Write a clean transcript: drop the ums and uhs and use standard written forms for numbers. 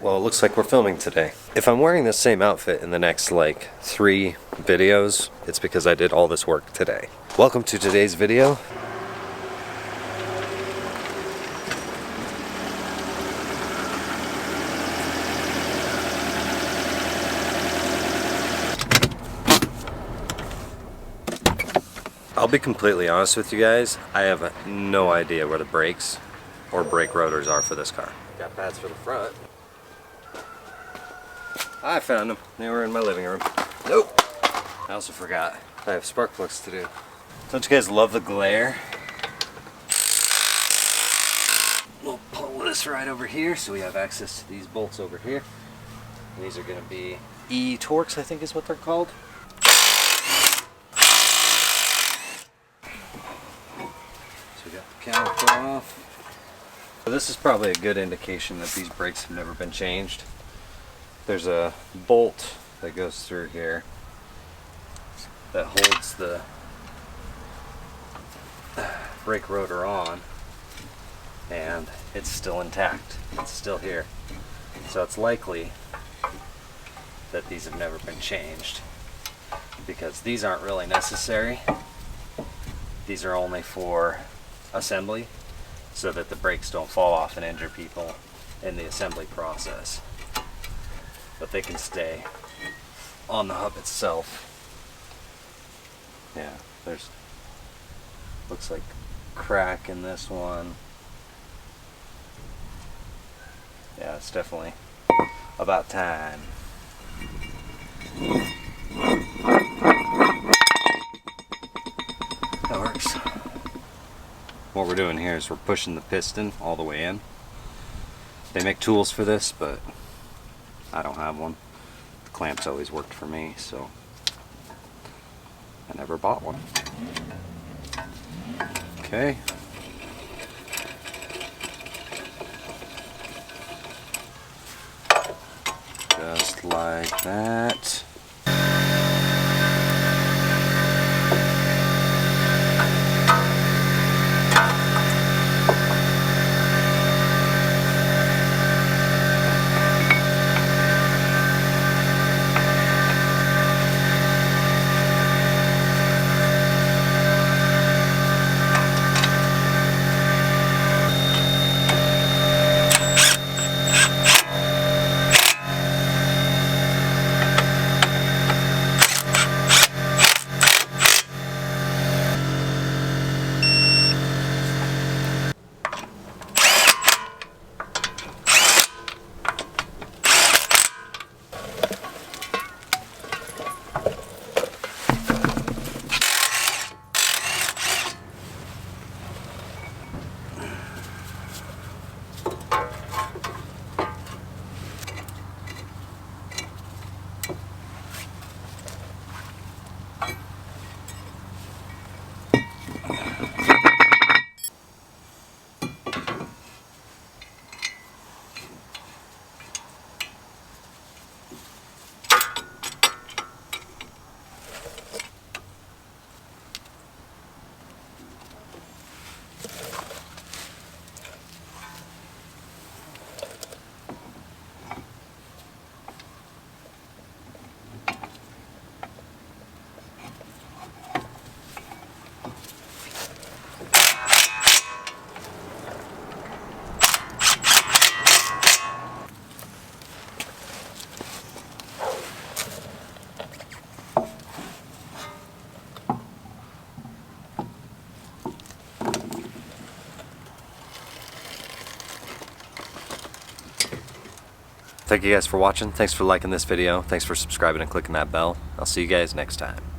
well, it looks like we're filming today. If I'm wearing the same outfit in the next like 3 videos, it's because I did all this work today. Welcome to today's video. I'll be completely honest with you guys, I have no idea where the brakes or brake rotors are for this car. Got pads for the front. I found them. They were in my living room. Nope. I also forgot. I have spark plugs to do. Don't you guys love the glare? We'll pull this right over here so we have access to these bolts over here. And these are going to be E-Torx, I think is what they're called. So we got the caliper off. So this is probably a good indication that these brakes have never been changed. There's a bolt that goes through here that holds the brake rotor on, and it's still intact. It's still here. So it's likely that these have never been changed, because these aren't really necessary. These are only for assembly, so that the brakes don't fall off and injure people in the assembly process. But they can stay on the hub itself. Yeah, there's looks like crack in this one. Yeah, it's definitely about time. That works. What we're doing here is we're pushing the piston all the way in. They make tools for this, but I don't have one. The clamps always worked for me, so I never bought one. Okay. Just like that. Thank you guys for watching. Thanks for liking this video. Thanks for subscribing and clicking that bell. I'll see you guys next time.